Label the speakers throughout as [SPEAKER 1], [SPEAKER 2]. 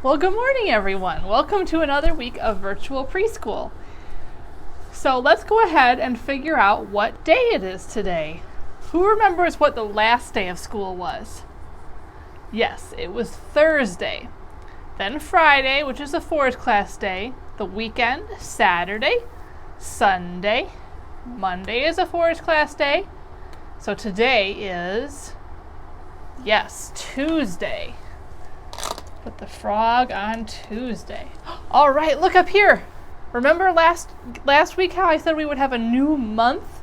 [SPEAKER 1] Well, good morning, everyone. Welcome to another week of virtual preschool. So let's go ahead and figure out what day it is today. Who remembers what the last day of school was? Yes, it was Thursday. Then Friday, which is a 4's class day. The weekend, Saturday, Sunday. Monday is a 4's class day. So today is, yes, Tuesday. Put the frog on Tuesday. All right, look up here. Remember last week how I said we would have a new month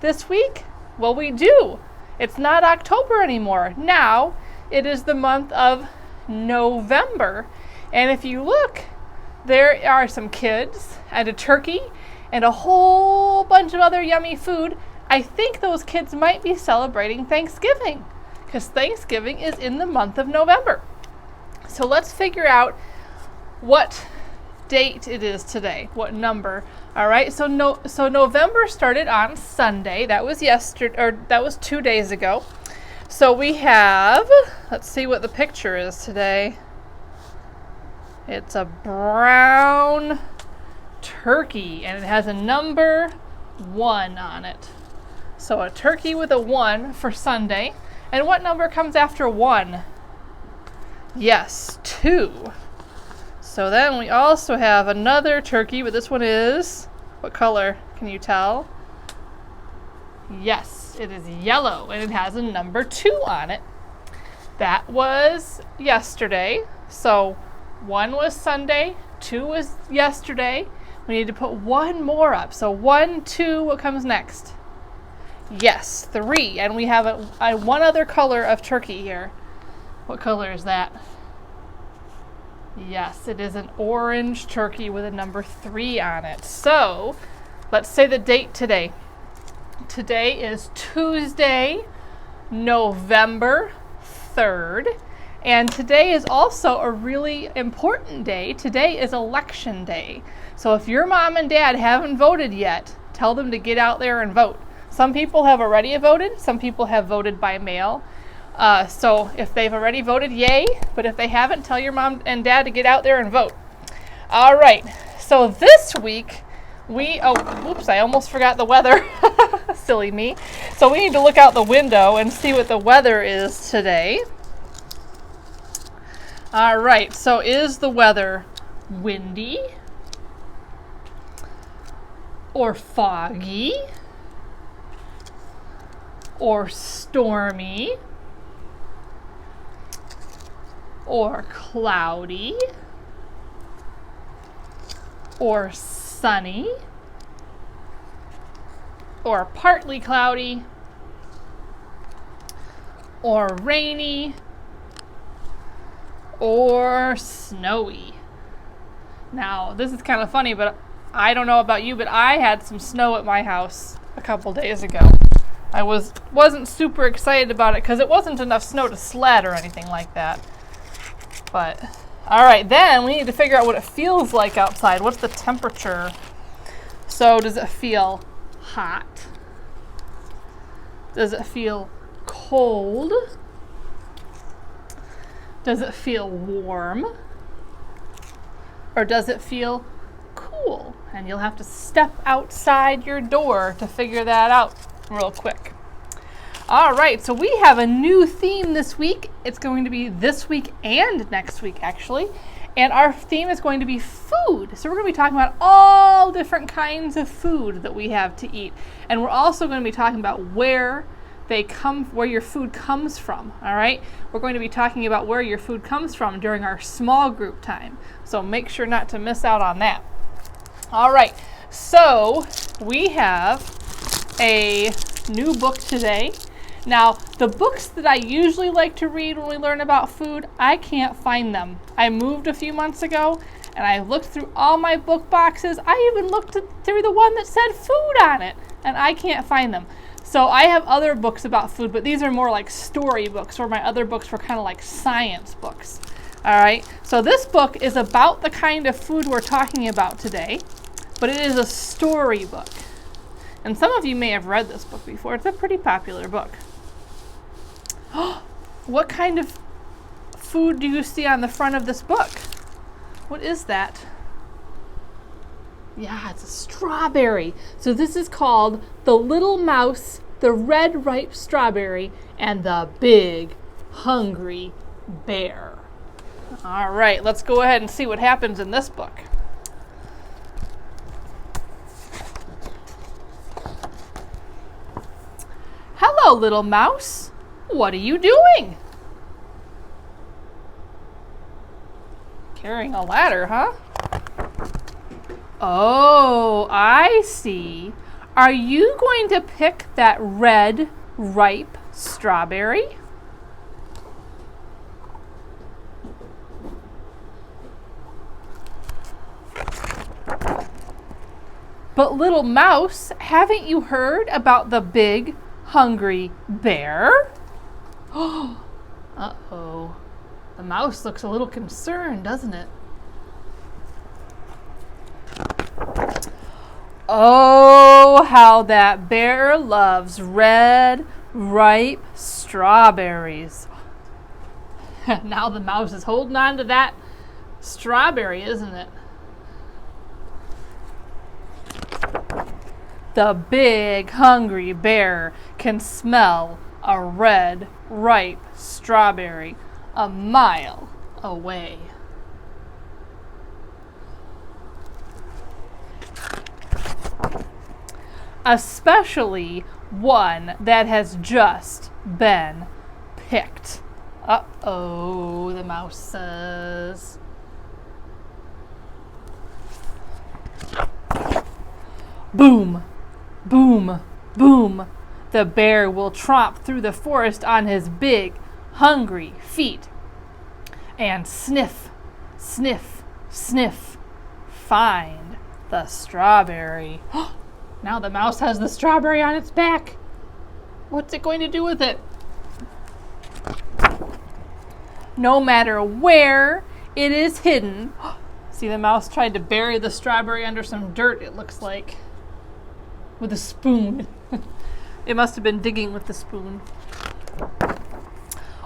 [SPEAKER 1] this week? Well, we do. It's not October anymore. Now it is the month of November. And if you look, there are some kids and a turkey and a whole bunch of other yummy food. I think those kids might be celebrating Thanksgiving because Thanksgiving is in the month of November. So let's figure out what date it is today, what number. All right, so November started on Sunday. That was that was 2 days ago. So we have, let's see what the picture is today. It's a brown turkey and it has a number 1 on it. So a turkey with a 1 for Sunday. And what number comes after 1? Yes, 2. So then we also have another turkey, but this one is, what color? Can you tell? Yes, it is yellow, and it has a number 2 on it. That was yesterday. So 1 was Sunday, 2 was yesterday. We need to put 1 more up. So 1, 2, what comes next? Yes, 3. And we have one other color of turkey here. What color is that? Yes, it is an orange turkey with a number 3 on it. So let's say the date today. Today is Tuesday, November 3rd. And today is also a really important day. Today is election day. So if your mom and dad haven't voted yet, tell them to get out there and vote. Some people have already voted. Some people have voted by mail. So if they've already voted, yay. But if they haven't, tell your mom and dad to get out there and vote. All right. So this week, oops, I almost forgot the weather. Silly me. So we need to look out the window and see what the weather is today. All right. So is the weather windy or foggy or stormy or cloudy or sunny or partly cloudy or rainy or snowy? Now, this is kind of funny, but I don't know about you, but I had some snow at my house a couple days ago. I wasn't super excited about it because it wasn't enough snow to sled or anything like that. But, all right, then we need to figure out what it feels like outside. What's the temperature? So does it feel hot? Does it feel cold? Does it feel warm? Or does it feel cool? And you'll have to step outside your door to figure that out real quick. All right, so we have a new theme this week. It's going to be this week and next week, actually. And our theme is going to be food. So we're going to be talking about all different kinds of food that we have to eat. And we're also going to be talking about where your food comes from, all right? We're going to be talking about where your food comes from during our small group time. So make sure not to miss out on that. All right, so we have a new book today. Now, the books that I usually like to read when we learn about food, I can't find them. I moved a few months ago, and I looked through all my book boxes. I even looked through the one that said food on it, and I can't find them. So I have other books about food, but these are more like story books, or my other books were kind of like science books. All right, so this book is about the kind of food we're talking about today, but it is a story book. And some of you may have read this book before. It's a pretty popular book. What kind of food do you see on the front of this book? What is that? Yeah, it's a strawberry. So this is called the little mouse, the red ripe strawberry, and the big hungry bear. All right, let's go ahead and see what happens in this book. Hello, little mouse. What are you doing? Carrying a ladder, huh? Oh, I see. Are you going to pick that red, ripe strawberry? But little mouse, haven't you heard about the big, hungry bear? Uh-oh. The mouse looks a little concerned, doesn't it? Oh, how that bear loves red, ripe strawberries. Now the mouse is holding on to that strawberry, isn't it? The big, hungry bear can smell a red, ripe strawberry a mile away. Especially one that has just been picked. Uh-oh, the mouse says. Boom, boom, boom. The bear will tromp through the forest on his big, hungry feet and sniff, sniff, sniff, find the strawberry. Now the mouse has the strawberry on its back. What's it going to do with it? No matter where it is hidden. See, the mouse tried to bury the strawberry under some dirt, it looks like, with a spoon. It must have been digging with the spoon.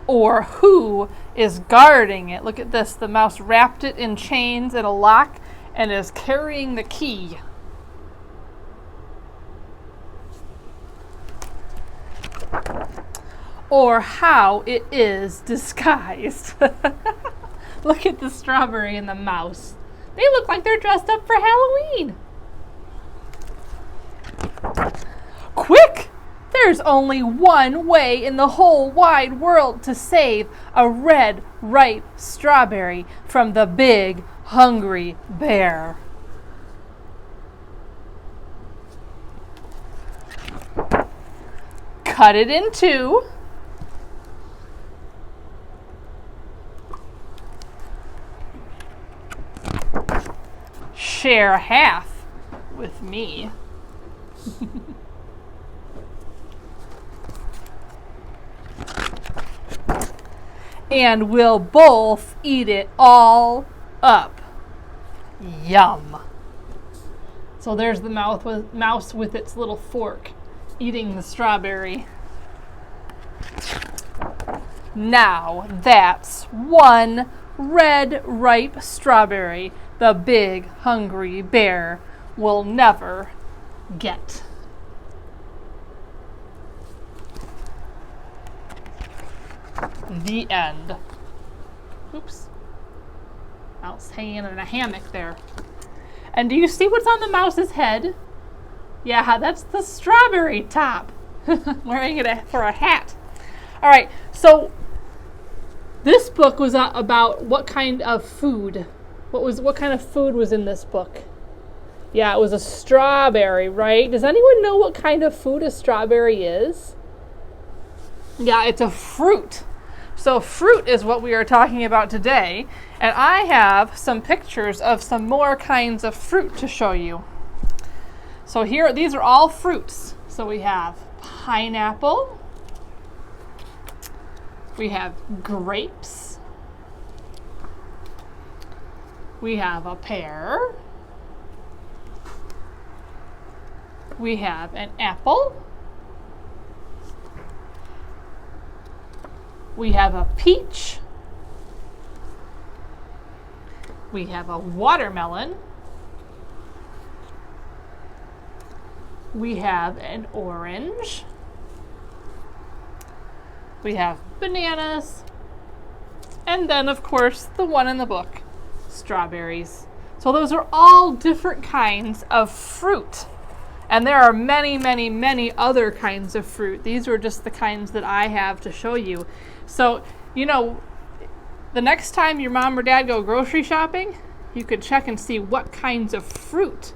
[SPEAKER 1] Or who is guarding it? Look at this. The mouse wrapped it in chains and a lock and is carrying the key. Or how it is disguised. Look at the strawberry and the mouse. They look like they're dressed up for Halloween. Quick! There's only one way in the whole wide world to save a red, ripe strawberry from the big, hungry bear. Cut it in two. Share half with me. And we'll both eat it all up. Yum. So there's the mouse with its little fork eating the strawberry. Now that's one red, ripe strawberry the big, hungry bear will never get. The end. Oops. Mouse hanging in a hammock there. And do you see what's on the mouse's head? Yeah, that's the strawberry top. Wearing it for a hat. All right, so this book was about what kind of food. What kind of food was in this book? Yeah, it was a strawberry, right? Does anyone know what kind of food a strawberry is? Yeah, it's a fruit. So fruit is what we are talking about today. And I have some pictures of some more kinds of fruit to show you. So here, these are all fruits. So we have pineapple. We have grapes. We have a pear. We have an apple. We have a peach. We have a watermelon. We have an orange. We have bananas. And then, of course, the one in the book, strawberries. So those are all different kinds of fruit. And there are many, many, many other kinds of fruit. These are just the kinds that I have to show you. So, you know, the next time your mom or dad go grocery shopping, you could check and see what kinds of fruit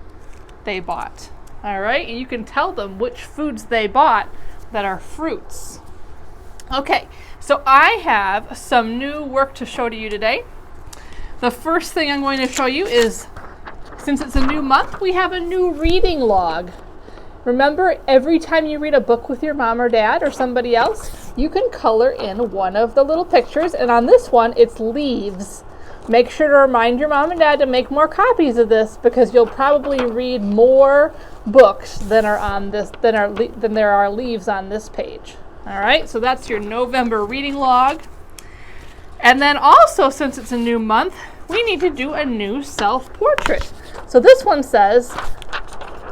[SPEAKER 1] they bought. All right? And you can tell them which foods they bought that are fruits. Okay, so I have some new work to show to you today. The first thing I'm going to show you is, since it's a new month, we have a new reading log. Remember, every time you read a book with your mom or dad or somebody else, you can color in one of the little pictures, and on this one, it's leaves. Make sure to remind your mom and dad to make more copies of this, because you'll probably read more books than there are leaves on this page. All right, so that's your November reading log. And then also, since it's a new month, we need to do a new self-portrait. So this one says,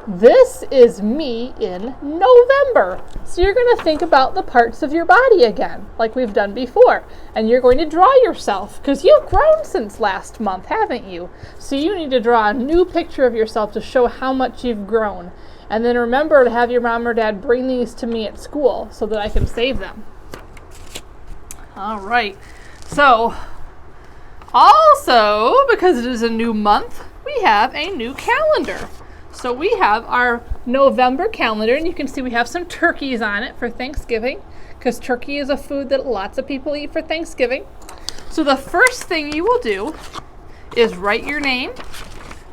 [SPEAKER 1] "This is me in November." So you're going to think about the parts of your body again, like we've done before. And you're going to draw yourself, because you've grown since last month, haven't you? So you need to draw a new picture of yourself to show how much you've grown. And then remember to have your mom or dad bring these to me at school so that I can save them. All right. So, also, because it is a new month, we have a new calendar. So we have our November calendar, and you can see we have some turkeys on it for Thanksgiving, because turkey is a food that lots of people eat for Thanksgiving. So the first thing you will do is write your name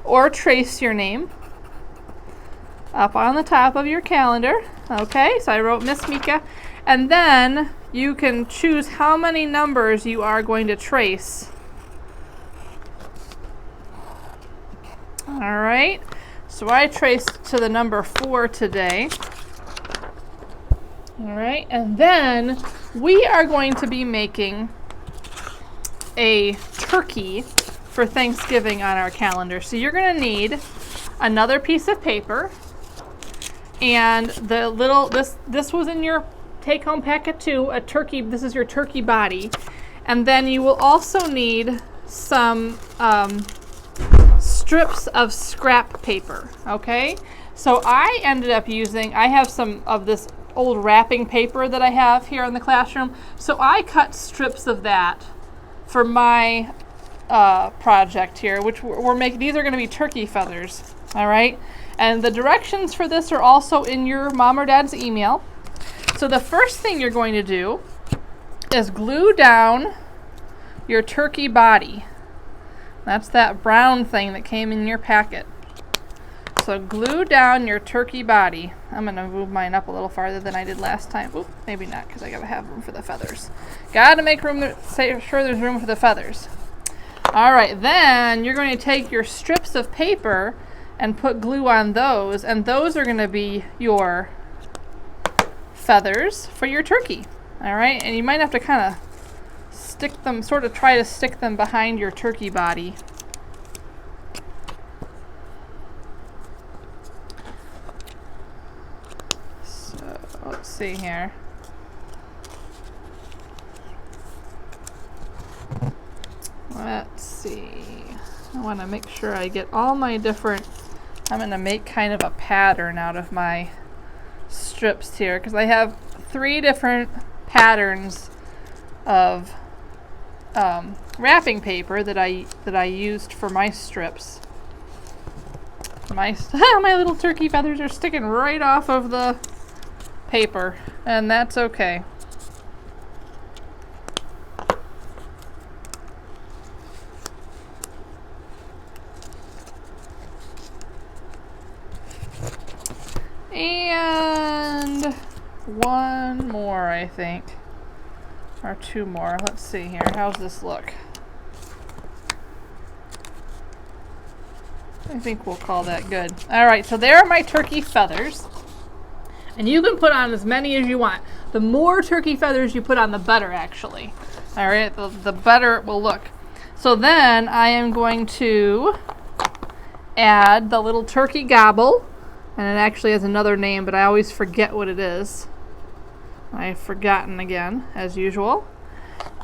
[SPEAKER 1] or trace your name up on the top of your calendar. Okay, so I wrote Miss Mika, and then you can choose how many numbers you are going to trace. All right, so I traced to the number 4 today. All right, and then we are going to be making a turkey for Thanksgiving on our calendar. So you're going to need another piece of paper, and the little, this was in your take-home packet too, a turkey. This is your turkey body. And then you will also need some strips of scrap paper, okay? So I ended up I have some of this old wrapping paper that I have here in the classroom. So I cut strips of that for my project here, which we're making. These are going to be turkey feathers, all right? And the directions for this are also in your mom or dad's email. So the first thing you're going to do is glue down your turkey body. That's that brown thing that came in your packet. So glue down your turkey body. I'm going to move mine up a little farther than I did last time. Oop, maybe not, because I got to have room for the feathers. Got to make room, sure there's room for the feathers. All right, then you're going to take your strips of paper and put glue on those, and those are going to be your feathers for your turkey. All right, and you might have to kind of stick them, sort of try to stick them behind your turkey body. So let's see here. Let's see. I want to make sure I get all my different, I'm going to make kind of a pattern out of my strips here, because I have 3 different patterns of wrapping paper that I used for my strips. My little turkey feathers are sticking right off of the paper, and that's okay. And one more, I think. Or 2 more. Let's see here. How's this look? I think we'll call that good. All right, so there are my turkey feathers. And you can put on as many as you want. The more turkey feathers you put on, the better, actually. All right, the better it will look. So then I am going to add the little turkey gobble, and it actually has another name, but I always forget what it is. I've forgotten again, as usual.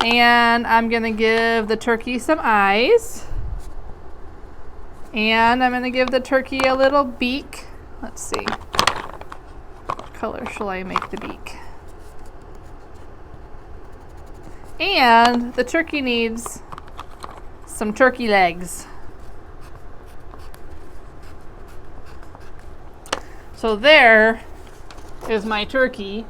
[SPEAKER 1] And I'm going to give the turkey some eyes. And I'm going to give the turkey a little beak. Let's see. What color shall I make the beak? And the turkey needs some turkey legs. So there is my turkey.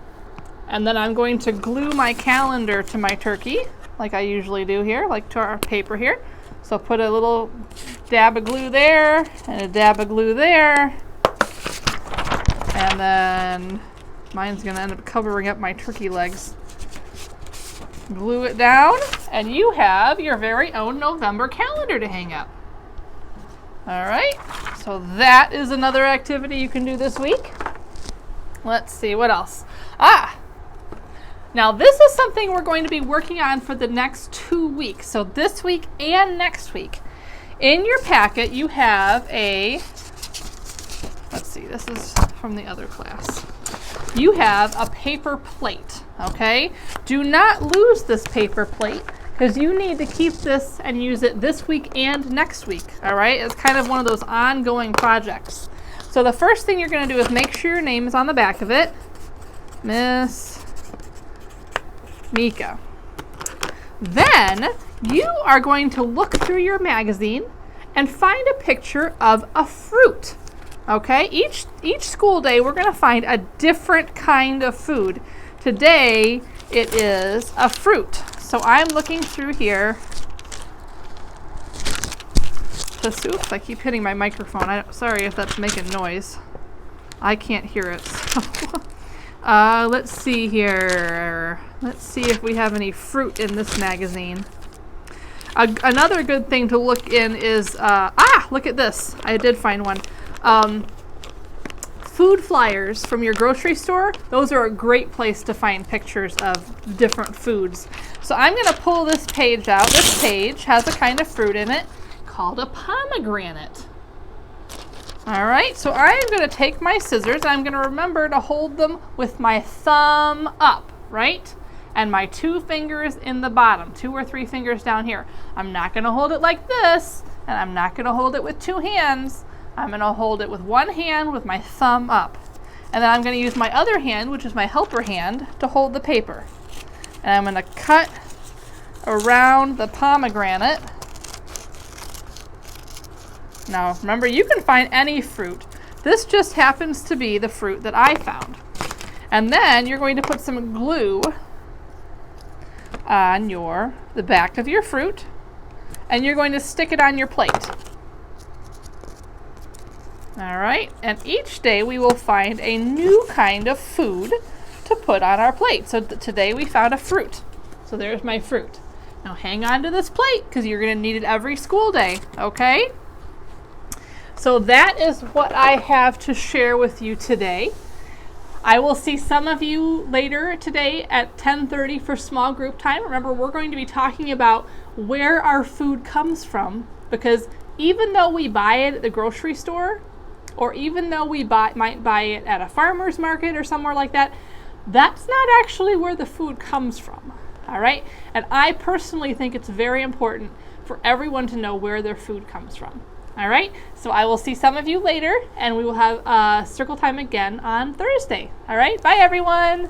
[SPEAKER 1] And then I'm going to glue my calendar to my turkey, like I usually do here, like to our paper here. So put a little dab of glue there, and a dab of glue there. And then mine's gonna end up covering up my turkey legs. Glue it down, and you have your very own November calendar to hang up. All right, so that is another activity you can do this week. Let's see, what else? Now this is something we're going to be working on for the next 2 weeks. So this week and next week. In your packet you have let's see, this is from the other class. You have a paper plate, okay? Do not lose this paper plate because you need to keep this and use it this week and next week, all right? It's kind of one of those ongoing projects. So the first thing you're gonna do is make sure your name is on the back of it. Miss Mika. Then you are going to look through your magazine and find a picture of a fruit. Okay, each school day we're going to find a different kind of food. Today it is a fruit. So I'm looking through here. Oops, I keep hitting my microphone. Sorry if that's making noise. I can't hear it. Let's see here. Let's see if we have any fruit in this magazine. Another good thing to look in is, look at this. I did find one. Food flyers from your grocery store. Those are a great place to find pictures of different foods. So I'm going to pull this page out. This page has a kind of fruit in it called a pomegranate. All right, so I'm going to take my scissors. I'm going to remember to hold them with my thumb up, right? And my 2 fingers in the bottom, 2 or 3 fingers down here. I'm not going to hold it like this, and I'm not going to hold it with 2 hands. I'm going to hold it with 1 hand with my thumb up. And then I'm going to use my other hand, which is my helper hand, to hold the paper. And I'm going to cut around the pomegranate. Now, remember, you can find any fruit. This just happens to be the fruit that I found. And then you're going to put some glue on the back of your fruit, and you're going to stick it on your plate. All right, and each day we will find a new kind of food to put on our plate. So today we found a fruit. So there's my fruit. Now hang on to this plate because you're going to need it every school day, okay? So that is what I have to share with you today. I will see some of you later today at 10:30 for small group time. Remember, we're going to be talking about where our food comes from, because even though we buy it at the grocery store, or even though we might buy it at a farmer's market or somewhere like that, that's not actually where the food comes from, all right? And I personally think it's very important for everyone to know where their food comes from. All right, so I will see some of you later, and we will have circle time again on Thursday. All right, bye everyone.